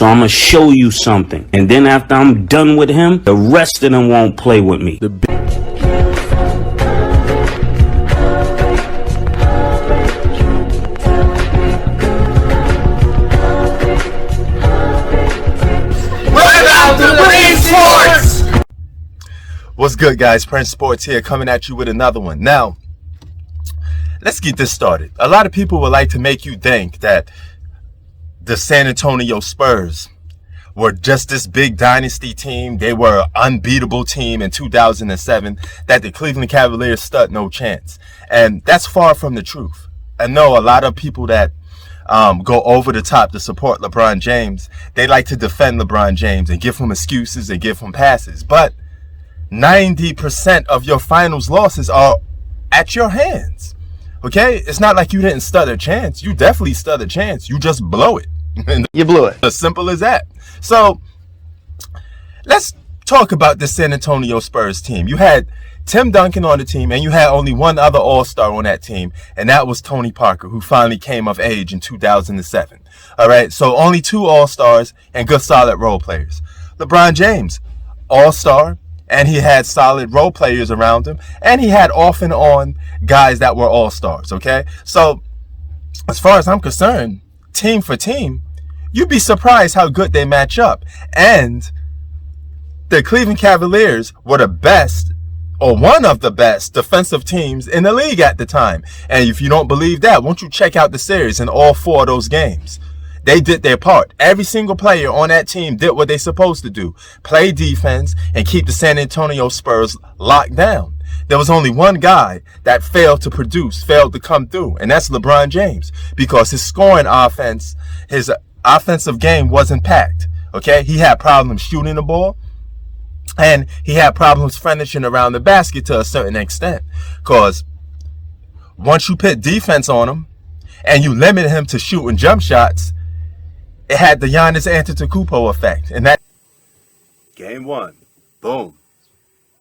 So I'm going to show you something. And then after I'm done with him, the rest of them won't play with me. What's good, guys? Prince Sports here, coming at you with another one. Now, let's get this started. A lot of people would like to make you think that the San Antonio Spurs were just this big dynasty team. They were an unbeatable team in 2007, that the Cleveland Cavaliers stood no chance. And that's far from the truth. I know a lot of people that go over the top to support LeBron James. They like to defend LeBron James and give him excuses and give him passes. But 90% of your finals losses are at your hands. Okay? It's not like you didn't stud a chance. You definitely stud a chance. You just blow it. You blew it. As simple as that. So, let's talk about the San Antonio Spurs team. You had Tim Duncan on the team, and you had only one other All-Star on that team, and that was Tony Parker, who finally came of age in 2007. All right? So, only two All-Stars and good solid role players. LeBron James, All-Star, and he had solid role players around him. And he had off and on guys that were all-stars, okay? So, as far as I'm concerned, team for team, you'd be surprised how good they match up. And the Cleveland Cavaliers were the best, or one of the best, defensive teams in the league at the time. And if you don't believe that, won't you check out the series in all four of those games? They did their part. Every single player on that team did what they're supposed to do. Play defense and keep the San Antonio Spurs locked down. There was only one guy that failed to produce, failed to come through, and that's LeBron James, because his scoring offense, his offensive game wasn't packed. Okay? He had problems shooting the ball, and he had problems finishing around the basket to a certain extent. Because once you put defense on him and you limit him to shooting jump shots, it had the Giannis Antetokounmpo effect. And that game one, boom.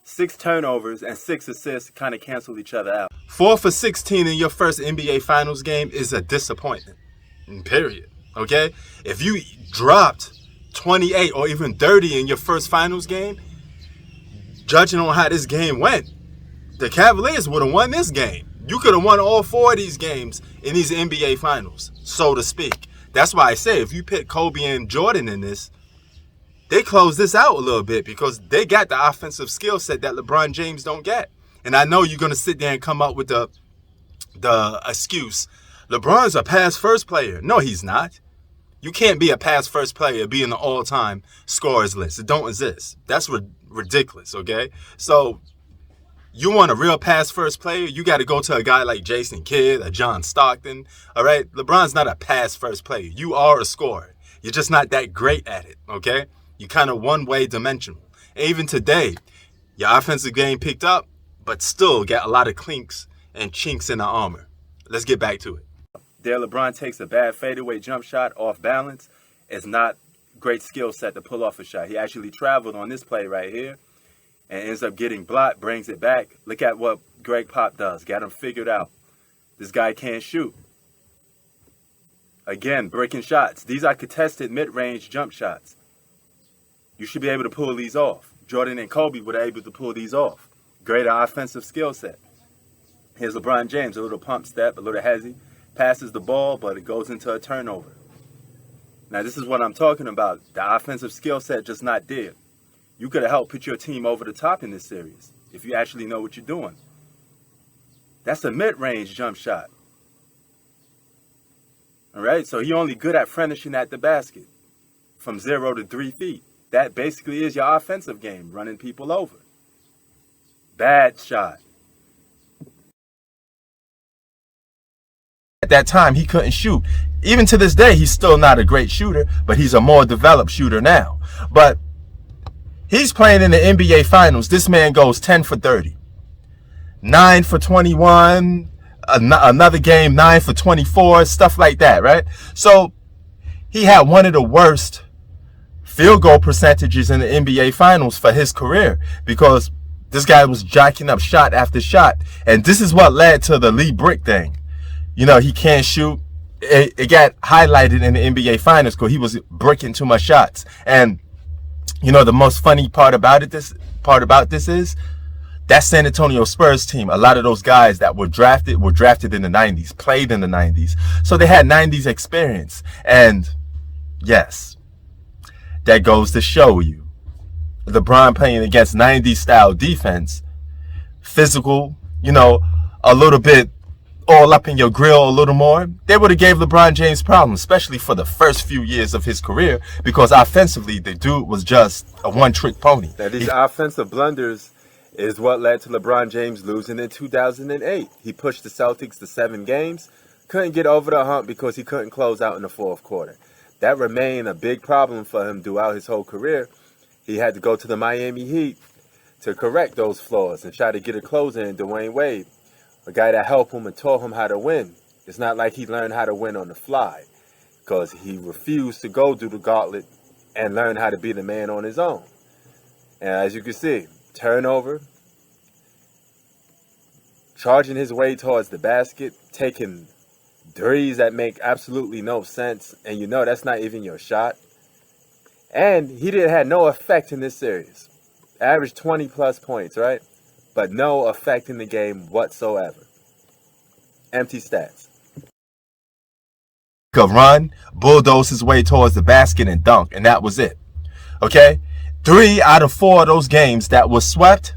6 turnovers and 6 assists kind of canceled each other out. 4 for 16 in your first NBA Finals game is a disappointment. Period. Okay? If you dropped 28 or even 30 in your first Finals game, judging on how this game went, the Cavaliers would have won this game. You could have won all 4 of these games in these NBA Finals, so to speak. That's why I say if you put Kobe and Jordan in this, they close this out a little bit because they got the offensive skill set that LeBron James don't get. And I know you're going to sit there and come up with the excuse, LeBron's a pass-first player. No, he's not. You can't be a pass-first player, be in the all-time scorers list. It don't exist. That's ridiculous, okay? So you want a real pass-first player, you got to go to a guy like Jason Kidd, a John Stockton, all right? LeBron's not a pass-first player. You are a scorer. You're just not that great at it, okay? You're kind of one-way dimensional. And even today, your offensive game picked up, but still got a lot of clinks and chinks in the armor. Let's get back to it. There, LeBron takes a bad fadeaway jump shot off balance. It's not great skill set to pull off a shot. He actually traveled on this play right here and ends up getting blocked, brings it back. Look at what Greg Pop does. Got him figured out. This guy can't shoot. Again, breaking shots. These are contested mid-range jump shots. You should be able to pull these off. Jordan and Kobe were able to pull these off. Greater offensive skill set. Here's LeBron James, a little pump step, a little hezzy. Passes the ball, but it goes into a turnover. Now, this is what I'm talking about. The offensive skill set just not there. You could have helped put your team over the top in this series if you actually know what you're doing. That's a mid-range jump shot. All right, so you're only good at finishing at the basket from 0 to 3 feet. That basically is your offensive game, running people over. Bad shot. At that time, he couldn't shoot. Even to this day, he's still not a great shooter, but he's a more developed shooter now. But he's playing in the NBA Finals. This man goes 10 for 30. 9 for 21. Another game, 9 for 24. Stuff like that, right? So he had one of the worst field goal percentages in the NBA Finals for his career because this guy was jacking up shot after shot. And this is what led to the Lee Brick thing. You know, he can't shoot. it got highlighted in the NBA Finals because he was breaking too much shots. And you know the most funny part about this is that San Antonio Spurs team. A lot of those guys that were drafted in the 90s, played in the 90s, so they had 90s experience. And yes, that goes to show you, LeBron playing against 90s style defense, physical, you know, a little bit all up in your grill a little more, they would have gave LeBron James problems, especially for the first few years of his career, because offensively, the dude was just a one-trick pony. Now, these offensive blunders is what led to LeBron James losing in 2008. He pushed the Celtics to 7 games, couldn't get over the hump because he couldn't close out in the fourth quarter. That remained a big problem for him throughout his whole career. He had to go to the Miami Heat to correct those flaws and try to get a closer in Dwayne Wade, a guy that helped him and taught him how to win. It's not like he learned how to win on the fly, because he refused to go through the gauntlet and learn how to be the man on his own. And as you can see, turnover, charging his way towards the basket, taking threes that make absolutely no sense, and you know that's not even your shot. And he had no effect in this series. Averaged 20 plus points, right? But no effect in the game whatsoever. Empty stats. Could run, bulldoze his way towards the basket and dunk, and that was it. Okay? 3 out of 4 of those games that was swept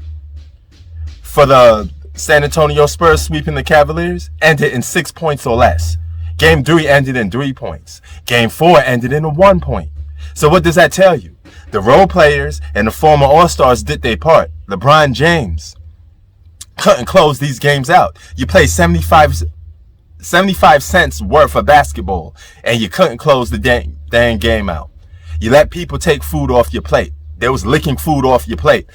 for the San Antonio Spurs sweeping the Cavaliers ended in 6 points or less. Game 3 ended in 3 points. Game 4 ended in a 1 point. So what does that tell you? The role players and the former All-Stars did their part. LeBron James couldn't close these games out. You play 75 cents worth of basketball, and you couldn't close the dang game out. You let people take food off your plate. They was licking food off your plate.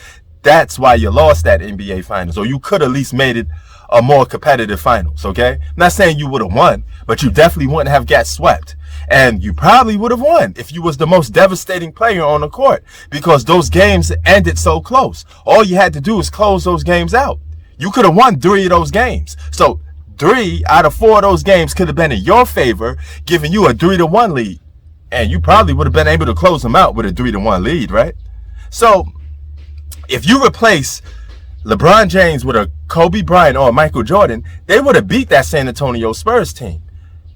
That's why you lost that NBA Finals, or you could at least made it a more competitive Finals, okay? I'm not saying you would have won, but you definitely wouldn't have got swept. And you probably would have won if you was the most devastating player on the court, because those games ended so close. All you had to do is close those games out. You could have won 3 of those games. So 3 out of 4 of those games could have been in your favor, giving you a 3-1 lead. And you probably would have been able to close them out with a 3-1 lead, right? So if you replace LeBron James with a Kobe Bryant or Michael Jordan, they would have beat that San Antonio Spurs team.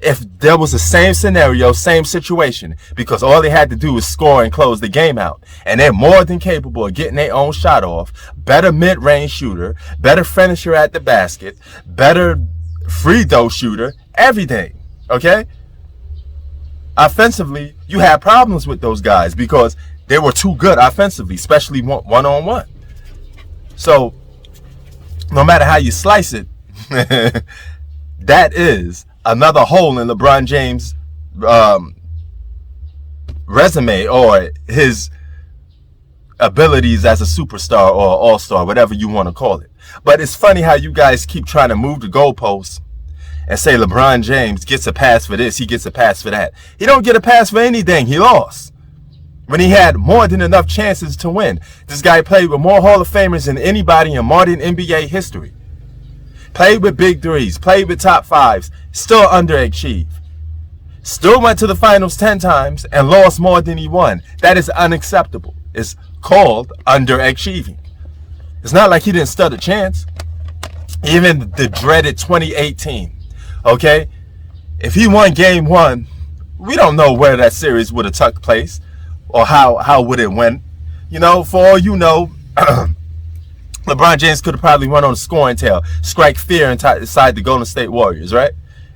If there was the same scenario, same situation, because all they had to do was score and close the game out. And they're more than capable of getting their own shot off, better mid-range shooter, better finisher at the basket, better free throw shooter, everything, okay? Offensively, you had problems with those guys because they were too good offensively, especially one-on-one. So, no matter how you slice it, that is another hole in LeBron James' resume, or his abilities as a superstar or all-star, whatever you want to call it. But it's funny how you guys keep trying to move the goalposts and say LeBron James gets a pass for this, he gets a pass for that. He don't get a pass for anything. He lost when he had more than enough chances to win. This guy played with more Hall of Famers than anybody in modern NBA history. Played with big threes, played with top fives, still underachieved. Still went to the finals 10 times and lost more than he won. That is unacceptable. It's called underachieving. It's not like he didn't stand a chance. Even the dreaded 2018, okay? If he won game 1, we don't know where that series would have took place or how would it went. You know, for all you know, LeBron James could have probably went on a scoring tail, strike fear inside the Golden State Warriors, right?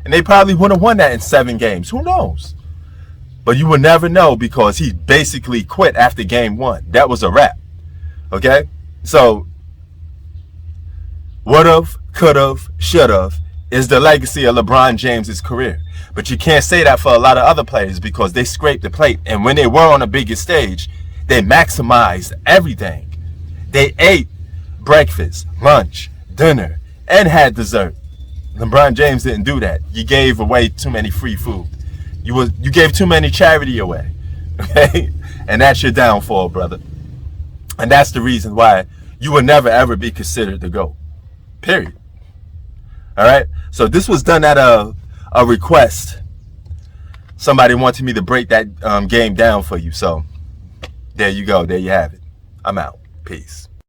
And they probably would have won that in 7 games. Who knows? But you would never know because he basically quit after game 1. That was a wrap. Okay? So, would've, could've, should've is the legacy of LeBron James's career. But you can't say that for a lot of other players because they scraped the plate. And when they were on a bigger stage, they maximized everything. They ate breakfast, lunch, dinner, and had dessert. LeBron James didn't do that. You gave away too many free food. You gave too many charity away. Okay? And that's your downfall, brother. And that's the reason why you will never ever be considered the GOAT. Period. All right? So this was done at a request somebody wanted me to break that game down for you. So there you go. There you have it. I'm out. Peace.